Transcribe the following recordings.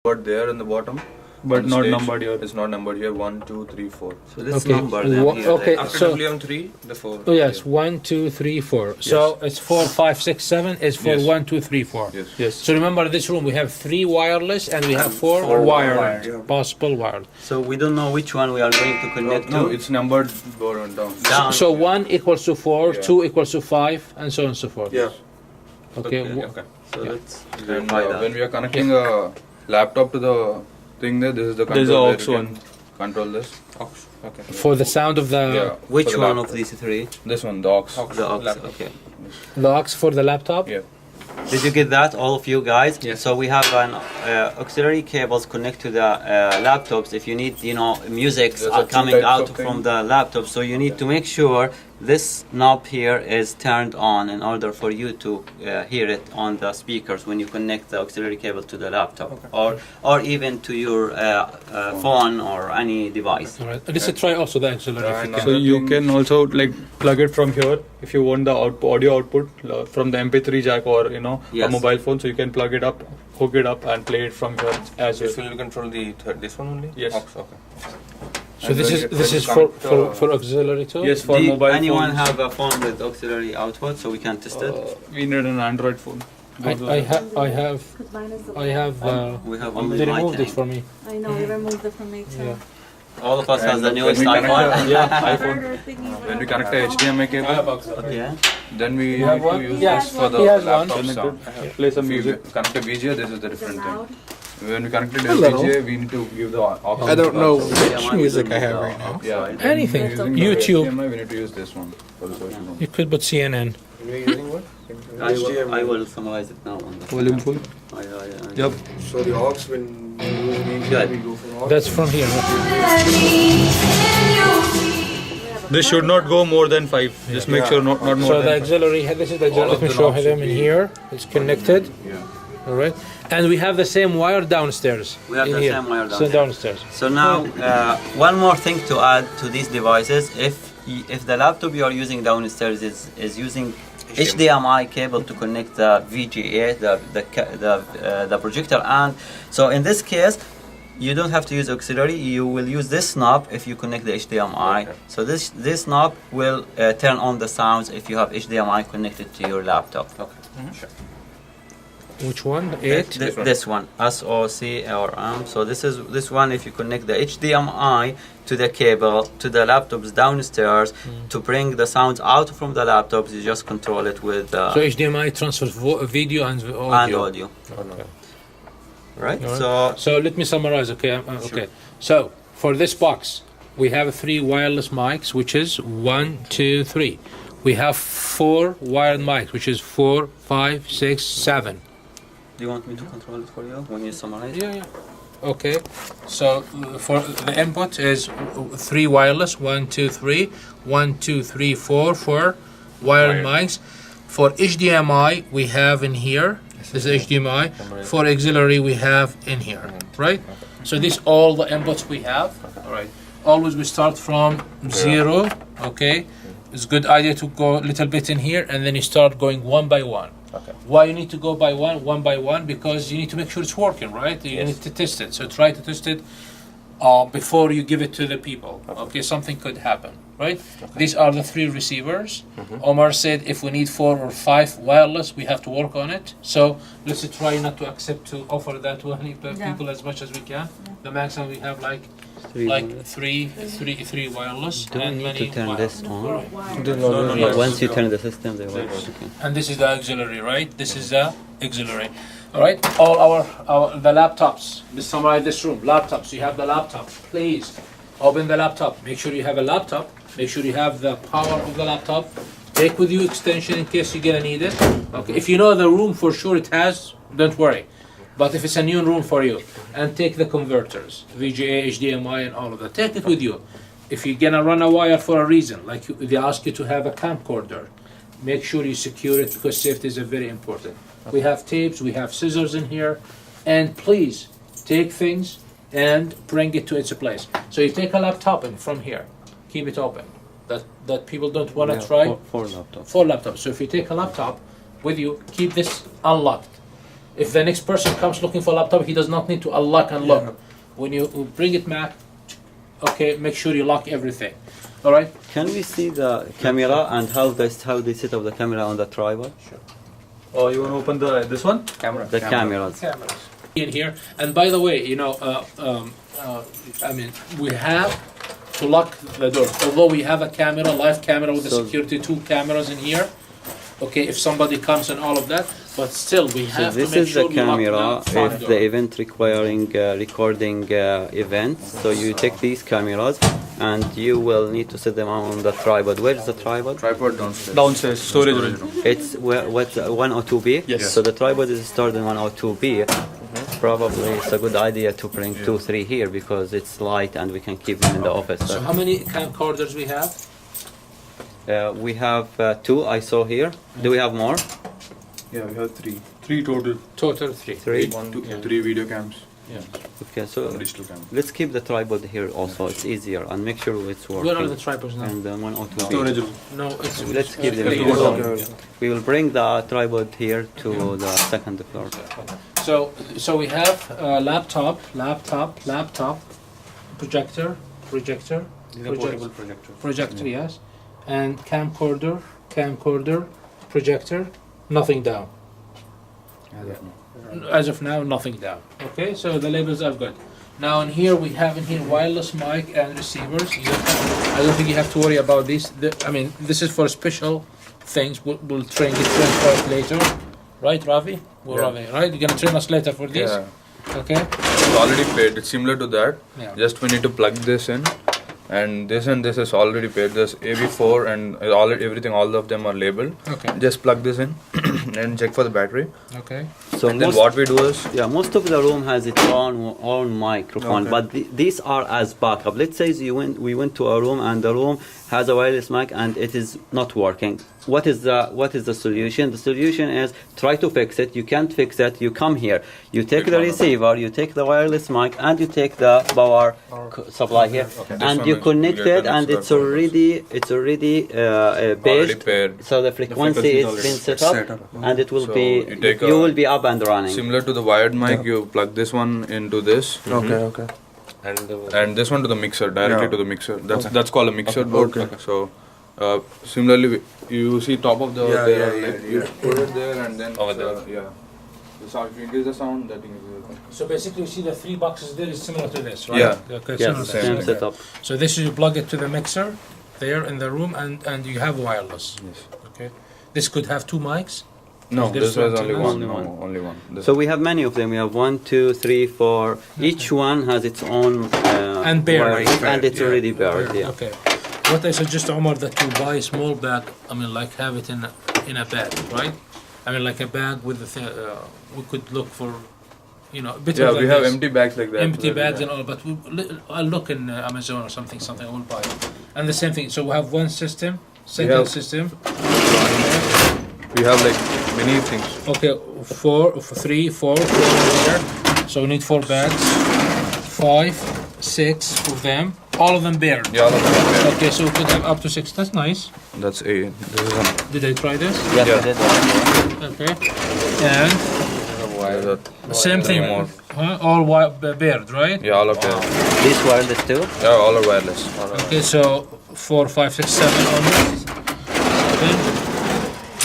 numbered there in the bottom. But On not stage, numbered here. It's not numbered here. 1, 2, 3, 4. So this Okay. number them here. Okay. there. After So- WM3, the 4. Oh yes, 1, 2, 3, 4. So it's 4, 5, 6, 7 is for Yes. 1, 2, 3, 4. Yes. Yes. So remember this room we have 3 wireless and we have 4 Four wired, wired. possible wired. So we don't know which one we are going to connect No, to. it's numbered going down. Down. So 1 equals to 4, Yeah. 2 equals to 5, and so on and so forth. Yeah. Okay. Okay. Okay. So Yeah. let's And verify when that. we are connecting a laptop to the thing there, this is the There's control. a where aux you one. can Control this. Okay. For the sound of the Yeah. Which for the one laptop. of these three? This one, the aux. The aux. Okay. aux for the laptop. Yeah. Did you get that, all of you guys? Yes. So we have an auxiliary cables connect to the laptops. If you need, music There's a two coming types out of from thing. the laptop, so you need to make sure this knob here is turned on in order for you to hear it on the speakers when you connect the auxiliary cable to the laptop, or even to your phone or any device. All right. Let's try also the auxiliary. if you And can. So you can also like plug it from here if you want the audio output from the MP3 jack or a Yes. mobile phone. So you can plug it up, hook it up, and play it from here as well. So you control the this one only? Yes. Aux, okay. So And this when is you- this when is you for, connect, for auxiliary too. Yes, for Do mobile anyone phones. have a phone with auxiliary output so we can test it? We need an Android phone. I have Because mine is the I have. We have only They my removed it tank. for me. I know, we removed it from me too. Yeah. All of us has And the newest when we connect iPhone. the- Yeah, iPhone. Harder thingy, When we whatever. connect a HDMI cable, Okay. then we You have need to one? use Yes. this for the He has one. laptop Connect sound. it, play some If we music. connect a VGA, this is the Is it different loud? thing. When we connect it to Hello. VGA, we need to give the aux. I don't know also. which music I have right now. Yeah. Anything. Using the YouTube. HDMI, we need to use this one for the social room. You could put CNN. You're using what? I will summarize it now on the Volume full. Yep. So the aux, when you use VGA, Good. we go for aux. That's from here. This should not go more than 5. Just make sure not more So the than 5. auxiliary, this is the auxiliary. Let me the show knobs them should in be- here. It's connected. Yeah. All right. And we have the same wire downstairs. We have in the here. same wire So downstairs. downstairs. So now, one more thing to add to these devices: if the laptop you are using downstairs is using HDMI cable to connect the VGA, the projector, and so in this case, you don't have to use auxiliary. You will use this knob if you connect the HDMI. So this knob will turn on the sounds if you have HDMI connected to your laptop. Okay. Which one? 8. This one, SOC or AM. So this one. If you connect the HDMI to the cable to the laptops downstairs to bring the sounds out from the laptops, you just control it with So HDMI transfers video and audio. and audio. Right. All right. So So let me summarize. Okay. Okay. So for this box, we have 3 wireless mics, which is 1, 2, 3. We have 4 wired mics, which is 4, 5, 6, 7. do you want me to control it for you when you summarize? Yeah. Okay. So for the input is 3 wireless, 1, 2, 3, 1, 2, 3, 4 for wired mics. For HDMI, we have in here. This is HDMI. For auxiliary, we have in here, right? So these all the inputs we have. All right. Always we start from 0. Okay. It's a good idea to go a little bit in here, and then you start going one by one. Okay. Why you need to go by one by one? Because you need to make sure it's working, right? You need to test it. So try to test it before you give it to the people. Okay, something could happen, right? These are the 3 receivers. Omar said if we need 4 or 5 wireless, we have to work on it. So let's try not to accept to offer that to any people as much as we can. The maximum we have like three wireless Do we and need many to turn wireless. this on? Yes. Once you turn the system, they work. Okay. And this is the auxiliary, right? This is the auxiliary. All right. All our the laptops. Let's summarize this room. Laptops. You have the laptop. Please open the laptop. Make sure you have a laptop. Make sure you have the power of the laptop. Take with you extension in case you're gonna need it. Okay. If you know the room for sure it has, don't worry. But if it's a new room for you, and take the converters, VGA, HDMI, and all of that. Take it with you. If you're gonna run a wire for a reason, like they ask you to have a camcorder, make sure you secure it because safety is very important. We have tapes, we have scissors in here, and please take things and bring it to its place. So you take a laptop and from here, keep it open. That people don't want to try. Four laptops. 4 laptops. So if you take a laptop with you, keep this unlocked. If the next person comes looking for a laptop, he does not need to unlock and lock. When you bring it back, okay, make sure you lock everything. All right. Can we see the camera and how they set up the camera on the tripod? Oh, you want to open this one? The cameras. In here, and by the way, I mean, we have to lock the door. Although we have a camera, live camera with the So- security, 2 cameras in here. Okay, if somebody comes and all of that, but still we So have this to make is sure the we lock camera the front if door. the event requiring recording events. So you take these cameras and you will need to set them on the tripod. Where is the tripod? Tripod downstairs. Downstairs, storage room. It's 102B? Yes. So the tripod is stored in 102B. Probably it's a good idea to bring 2, 3 here because it's light and we can keep them in the office. So how many camcorders we have? We have 2 I saw here. Do we have more? Yeah, we have 3. 3 total. Total 3. 3? 3 video cams, Okay, so digital cams. let's keep the tripod here also. It's easier and make sure it's working. Where are the tripods now? And then 102B. Storage room. No, it's Let's keep them okay, here. okay. So we will bring the tripod here to the second floor. So we have laptop, projector, projector, yes, and camcorder, projector, nothing down. As of now, nothing down. Okay, so the labels are good. Now in here we have wireless mic and receivers. I don't think you have to worry about these. I mean, this is for special things. We'll train for it later, right, Ravi? Ravi, right? You're gonna train us later for this. Yeah. Okay. It's already paired. It's similar to that. Yeah. Just we need to plug this in, and this is already paired. There's AV4 and everything. All of them are labeled. Okay. Just plug this in and check for the battery. Okay. So And then what we do is most of the room has its own microphone, but these are as backup. Let's say we went to a room and the room has a wireless mic and it is not working. What is the solution? The solution is try to fix it. You can't fix it. You come here. You take the receiver. You take the wireless mic and you take the power supply here, and one you is- connect you get it, and connected it's already already based. paired. So the frequency is been set up, and it will So be you will be up and running. Similar to the wired mic, you plug this one into this, Okay. and this one to the mixer, directly to the mixer. That's called a mixer board. So similarly, you see top of the you put it there, and then Over there. The sound, if you increase the sound, that increases. So basically, you see the 3 boxes there is similar to this, right? Yeah. Okay, Yes, similar to same this. setup. So this is you plug it to the mixer there in the room, and you have wireless. Yes. Okay. This could have 2 mics. No, There's this was only something one. else? No, only one. This So we have many of them. We have 1, 2, 3, 4. Each one has its own And paired. wireless, and it's already paired. Yeah. Okay. What I suggest, Omar, that you buy a small bag. I mean, like have it in a bag, right? I mean, like a bag with the we could look for, better Yeah, than we have this. empty bags like that. Empty bags and all, but I'll look in Amazon or something. I will buy it. And the same thing. So we have one system, second have- system. We have like many things. Okay, 3, 4 here. So we need 4 bags. 5, 6 of them. All of them bare. Yeah, all of them are paired. Okay, so we could have up to 6. That's nice. That's a. This is a. Did I try this? Yes, Yeah. we did. Okay. And same thing. More. All bared, right? Yeah, all of them. This wireless too. Yeah, all are wireless. Okay, so 4, 5, 6, 7 onwards.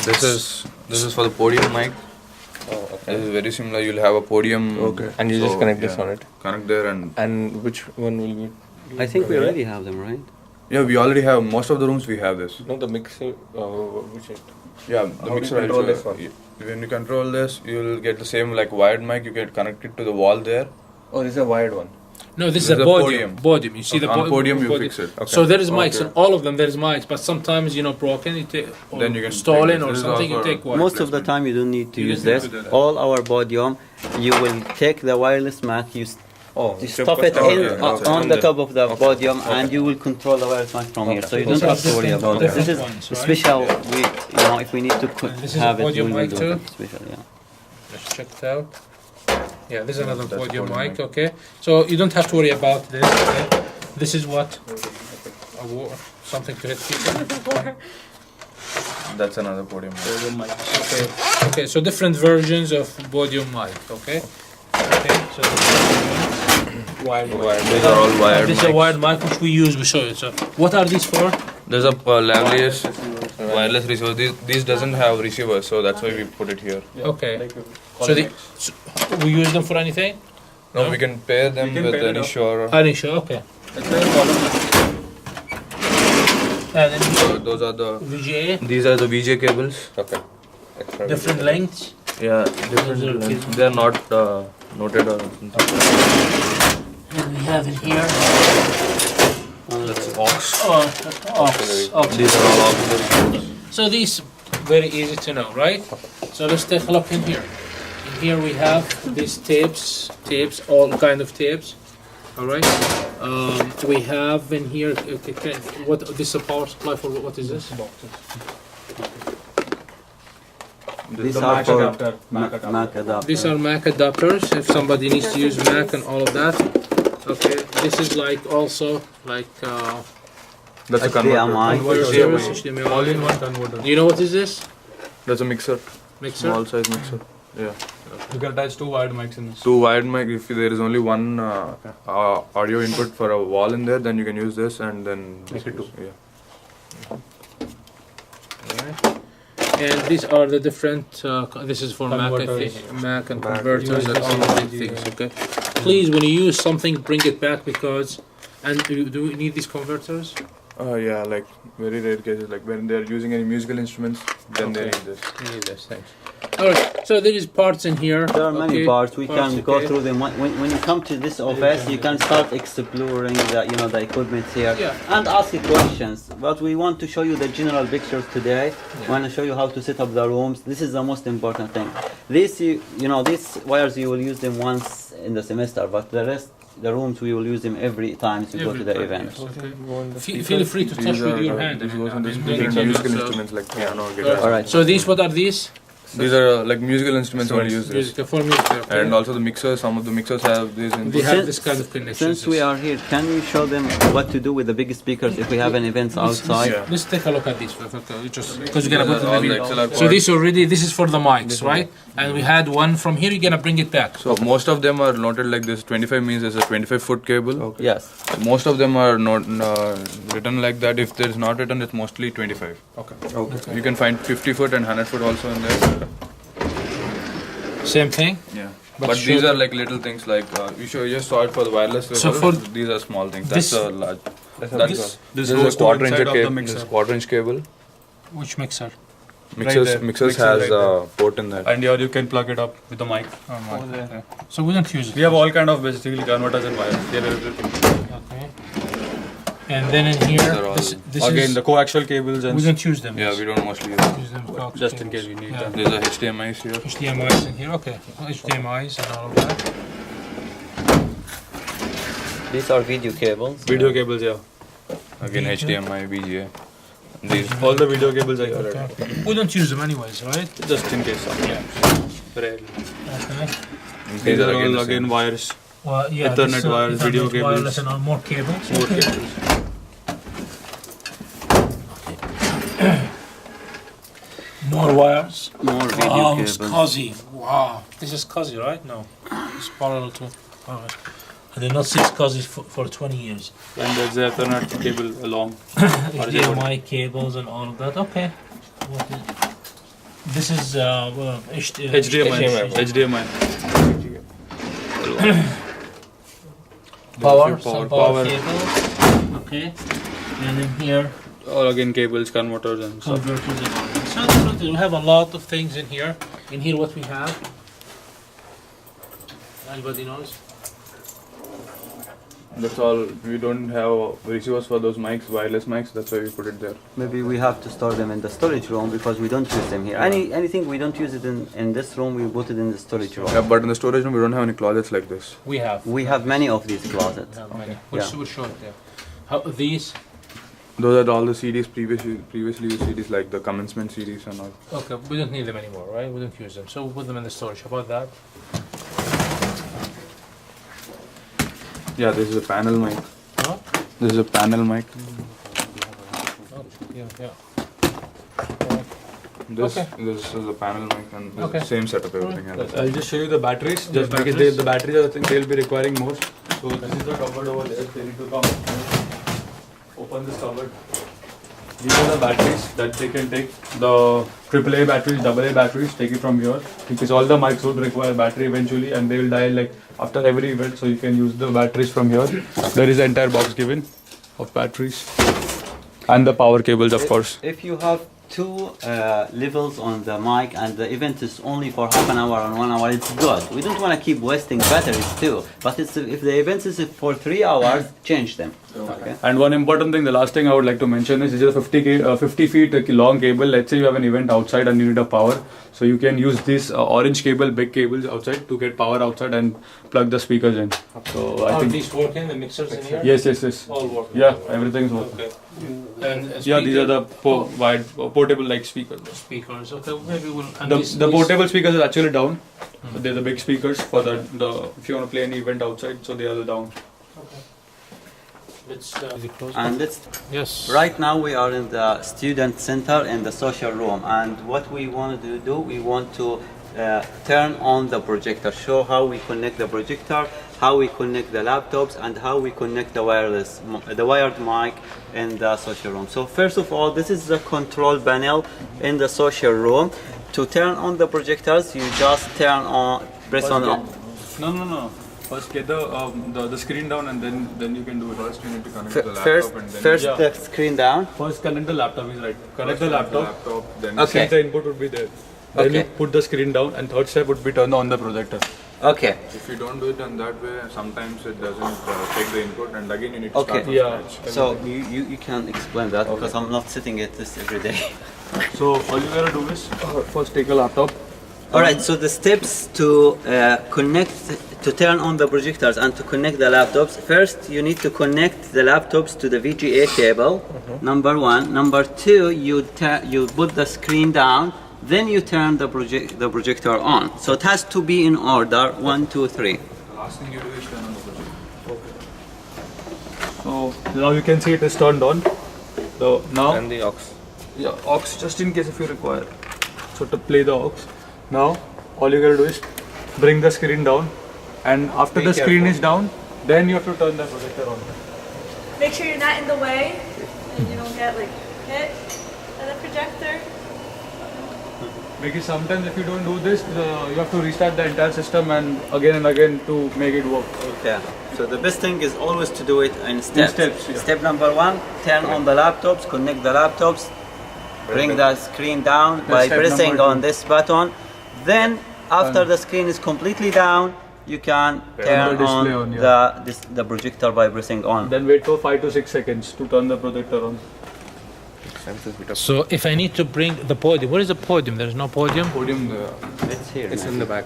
7. This is for the podium mic. This is very similar. You'll have a podium. Okay. And you just So, connect this yeah, on it. Connect there and And which one will be? I think we already have them, right? yeah, we already have most of the rooms. We have this. No, the mixer. Which it? Yeah, the How do mixer. you control I'll this show one? you. When you control this, you'll get the same like wired mic. You get connected to the wall there. Oh, this is a wired one. No, this is This a is a podium. Podium. You see the On podium, you podium. fix it. Okay. So there is mics, Okay. and all of them there is mics. But sometimes broken, you take or Then you can stolen take this. or This is something. You also take one. Most of the time, you don't need to You use don't need this. to do that. All our podium, you will take the wireless mic. Oh, You stuff it Okay, in okay. on the top of the podium, and you will control the wireless mic from here. So you don't have to worry about it. This is Ones, right? special. If we need to And this is have a it, we podium will mic do too? it special. Yeah. Let's check it out. Yeah, this is another podium mic. Okay, so you don't have to worry about this. Okay? This is what something to hit people. That's another podium mic. Okay. Okay, so different versions of Podium mic. Okay. Okay. So Wired. These are all wired this is a mics. wired mic which we use. We show you. So what are these for? There's a lavalier wireless receiver. These doesn't have receivers, so that's why we put it here. Okay. So we use them for anything? No, we can pair them can with pair it any up. Shure. Anisha, okay. And then So those are the. VGA, These are the VJ cables. Okay. Extra different VJ. lengths. Yeah, different Those are lengths. They are not noted or something. And we have in here. That's aux. Aux. These are all auxiliary cables. So these very easy to know, right? So let's take a look in here. In here we have these tapes, all kind of tapes. All right. We have in here what this is a power supply for. What is this? These The are Mac for adapter. Mac adapter. Mac adapter. These are Mac adapters. If somebody needs to use Mac and all of that. Okay. This is like also like That's a HDMI. converter. HDMI. All-in-one converter. Do you know what is this? That's a mixer. Mixer. Small size mixer. Yeah. You can attach 2 wired mics in this. Two wired mic. If there is only one audio input for a wall in there, then you can use this and then Make it two. Yeah. And these are the different. This is for Mac, I Converters. think. Mac and converters and all of these things. Okay. Please, when you use something, bring it back because. And do we need these converters? Yeah, like very rare cases, like when they are using any musical instruments, then they need this. We need this. Thanks. All right. So there is parts in here. There are many okay, parts. We can go okay. through them. When you come to this office, you can start exploring the equipment here Yeah. and ask you questions. But we want to show you the general pictures today. Yeah. We want to show you how to set up the rooms. This is the most important thing. These these wires you will use them once in the semester, but the rest, the rooms we will use them every time you go to the Every event. time, okay. Feel free to touch with your hand. These goes I on mean, this don't musical touch it, so- instruments like piano, guitar. All right. So these, what are these? These are like musical instruments only use this. Music, for music. Okay. And also the mixers, some of the mixers have these They inputs. have this kind of connection. Since we are here, can you show them what to do with the big speakers if we have an event outside? Yeah. Let's take a look at these. Okay, just because you're gonna These put are in the all video. XLR So cords. this already, this is for the mics, right? And we had one from here. You're gonna bring it back. So most of them are noted like this. 25 means it's a 25-foot cable. Yes. Most of them are not written like that. If there is not written, it's mostly 25. Okay. You can find 50-foot and 100-foot also in there. Same thing. Yeah. But But sure these are that- like little things like you just saw it for the wireless. So receiver. for These are small things. this- That's a large. This This is goes a to quarter-inch inside of the cable. mixer. This quarter-inch cable. Which mixer? Mixers there. mixers Mixer has right a port in that. And here you can plug it up with the mic. Okay. So we don't use it. We have all kind of basically converters and wires. They have everything. Okay. And then in here, are all- this Again, is, the coaxial cables and we don't use them. Yeah, we don't mostly use it. use them coax just in cables. case we need Yeah. them. There's a HDMI's here. HDMI's in here. Okay. HDMI's and all of that. These are video cables. Video cables, yeah. Again, HDMI, VGA. These. All the video cables are here. Okay. We don't use them anyways, right? Just in case. Yeah. Rarely. Okay. These are all the again same. wires. Well, yeah. Ethernet this, wires, video cables. wireless and all more cables. More cables. More wires. More video Oh, cables. SCSI. Wow. This is SCSI, right? No. It's parallel to. Alright. I did not see SCSI for 20 years. And there's the Ethernet cable along. HDMI cables and all of that. Okay. What is, this is HDMI. HDMI. Power. Power, Some power. cables. Okay. And in here, All again cables, converters and stuff. converters and all that. So different. We have a lot of things in here. In here, what we have. Anybody knows? That's all. We don't have receivers for those mics, wireless mics. That's why we put it there. Maybe we have to store them in the storage room because we don't use them here. Anything we don't use it in this room, we put it in the storage room. Yeah, but in the storage room, we don't have any closets like this. We have. We have many of these closets. We have many. Yeah. We'll show it there. How, these? Those are all the CDs, previously used CDs, like the commencement CDs and all. Okay, we don't need them anymore, right? We don't use them. So we'll put them in the storage. How about that? Yeah, this is a panel mic. Huh? This is a panel mic. Oh, yeah, yeah. This Okay. this is the panel mic and this Okay. same setup everything else. I'll just show you the batteries, just because batteries. the batteries are the thing they'll be requiring most. So this is the cupboard over there. They need to come open this cupboard. These are the batteries that they can take. The AAA batteries, AA batteries, take it from here, because all the mics would require battery eventually, and they will die like after every event. So you can use the batteries from here. There is the entire box given of batteries and the power cables, of course. If you have two levels on the mic and the event is only for half an hour and 1 hour, it's good. We don't want to keep wasting batteries too. But it's, if the event is for 3 hours, change them. Okay. And one important thing, the last thing I would like to mention is this is a 50 feet long cable. Let's say you have an event outside and you need a power. So you can use this orange cable, big cables outside to get power outside and plug the speakers in. So I Are think, these working? The mixers in here? yes. All working. Yeah, everything's working. Okay. And Yeah, these are the portable like speakers. speakers. Okay, maybe we'll. And The, these- the these- portable speakers are actually down. They're the big speakers for the if you want to play any event outside, so they are the down. Let's close. And let's Yes. Right now we are in the student center in the social room, and what we want to do, we want to turn on the projector, show how we connect the projector, how we connect the laptops, and how we connect the wired mic in the social room. So first of all, this is the control panel in the social room. To turn on the projectors, you just press on. No. First get the screen down and then you can do it. First you need to connect F- the laptop First, and then first Yeah. the screen down. First connect the laptop is right. Connect the laptop. then Okay. Since the input would be there. Then Okay. you put the screen down, and third step would be turn on the projector. Okay. if you don't do it in that way, sometimes it doesn't take the input and again you need to Okay. start from Yeah. scratch. So you can explain that because I'm not sitting at this every day. So all you gotta do is first take a laptop. All right. So the steps to to turn on the projectors and to connect the laptops. First, you need to connect the laptops to the VGA cable. Number one. Number two, you put the screen down. Then you turn the projector on. So it has to be in order. 1, 2, 3. The last thing you do is turn on the projector. So now you can see it is turned on. So now And the aux. yeah, aux just in case if you require. So to play the aux. Now all you gotta do is bring the screen down, and after the screen is down, then you have to turn the projector on. Make sure you're not in the way and you don't get like hit by the projector. Because sometimes if you don't do this, you have to restart the entire system and again to make it work. Okay. So the best thing is always to do it in steps. steps, yeah. Step number 1, turn on the laptops, connect the laptops, bring the screen down by step pressing number on this button. Then after the screen is completely down, you can turn the display on on, yeah. the projector by pressing on. Then wait for 5 to 6 seconds to turn the projector on. So if I need to bring the podium, where is the podium? There's no podium. Podium, It's here. It's in the back.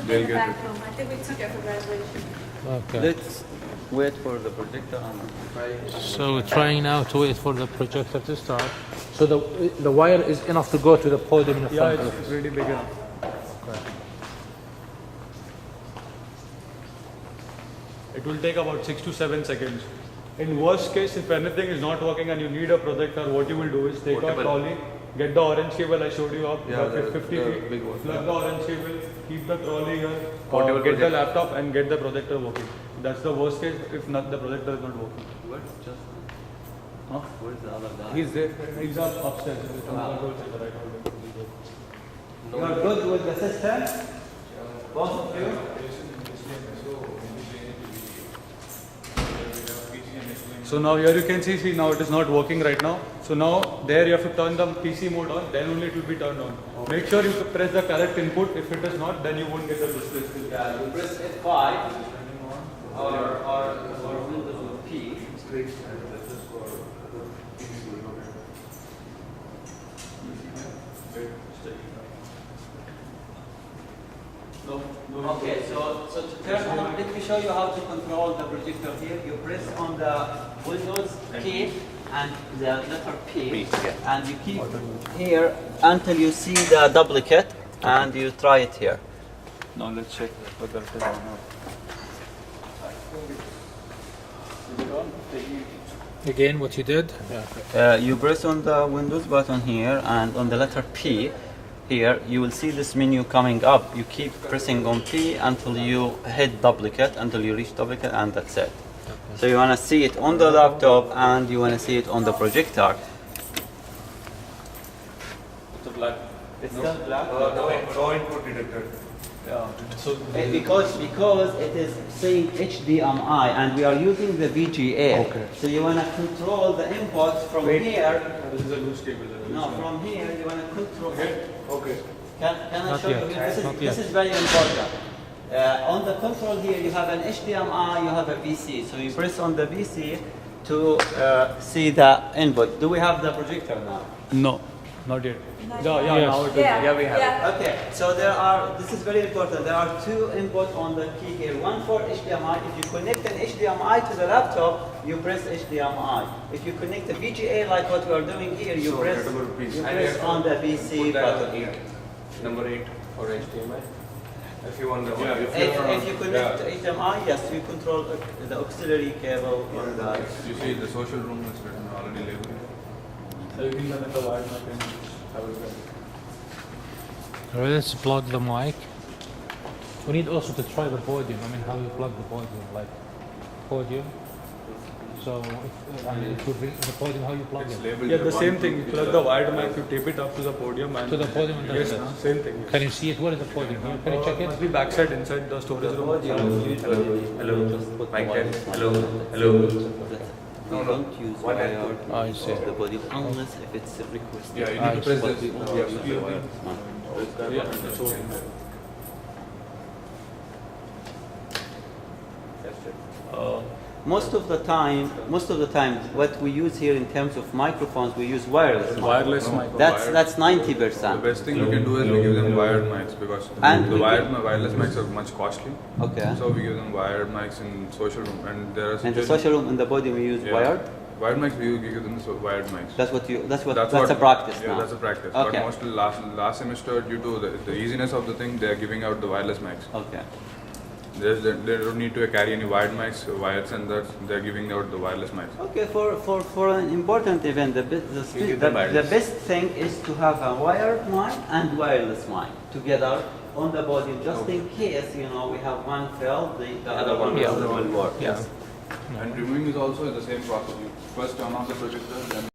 they'll get it. I think we took it for graduation. Okay. Let's wait for the projector on. So we're trying now to wait for the projector to start. So the wire is enough to go to the podium in the Yeah, front. it's really big enough. It will take about 6 to 7 seconds. In worst case, if anything is not working and you need a projector, what you will do is take a trolley, get the orange cable I showed you up, 50 feet, plug the orange cable, keep the trolley here, get the laptop and get the projector working. That's the worst case if not the projector is not working. Where's the other guy? He's there. He's up upstairs. In the control center right now. You are good with the system? Both of you? So now here you can see now it is not working right now. So now there you have to turn the PC mode on, then only it will be turned on. Make sure you press the correct input. If it is not, then you won't get the display. Yeah, you press F5 or Windows with P. Okay, so to turn on, let me show you how to control the projector here. You press on the Windows key and the letter P, and you keep here until you see the duplicate, and you try it here. Now let's check whether it is on or not. Again, what you did? You press on the Windows button here, and on the letter P, here you will see this menu coming up. You keep pressing on P until you hit duplicate, until you reach duplicate, and that's it. So you want to see it on the laptop, and you want to see it on the projector. It's a black. It's still black. No input detected. Yeah. So Because it is saying HDMI, and we are using the VGA. Okay. So you want to control the inputs from here. this is a loose cable. No, from here you want to control. Okay. Can I Not show yet. you? This Not this yet. is very important. On the control here, you have an HDMI, you have a VC. So you press on the VC to see the input. Do we have the projector now? No, not yet. Not Yeah, yet. yeah, Yes. now it is. Yeah, we have yeah. Okay, so this is very important. There are two inputs on the key here. One for HDMI. If you connect an HDMI to the laptop, you press HDMI. If you connect the VGA like what we are doing here, you press on the VC button here. Number 8 for HDMI. If you want the If you connect to HDMI, yes, you control the auxiliary cable on the. You see the social room is written already labeled. So you can connect the wired mic and have it ready. Alright, let's plug the mic. We need also to try the podium. I mean, how you plug the podium, like podium. So, it would be the podium, how you plug it? Labeled Yeah, the one, same two, thing. You three, plug four. the wired mic, you tape it up to the podium and To the podium and yes, that's it. same thing. Can you see it? What is the podium? Can you check Must it? be backside inside the storage room. Hello. Mic test. Hello. Hello. No, don't use wired Oh, I see. of the body unless if it's requested. Yeah, you need to press But this. we only use the wireless mic. Most of the time, what we use here in terms of microphones, we use wireless. mic. Wireless mic. That's The 90%. best thing we can do is we give them wired mics because And the we wireless mics are much costly. Okay. So we give them wired mics in social room, and there are And the situations- social room in the body we use Yeah. wired. Wired mics we give them wired mics. That's what That's a practice yeah, now. that's a practice. Okay. But mostly last semester, due to the easiness of the thing, they are giving out the wireless mics. Okay. They don't need to carry any wired mics, wires, and that they're giving out the wireless mics. Okay, for an important event, the best thing is to have a wired mic and wireless mic together on the body, just in case we have one failed, the other one will work. Yes. And removing is also the same process. You first turn off the projector, then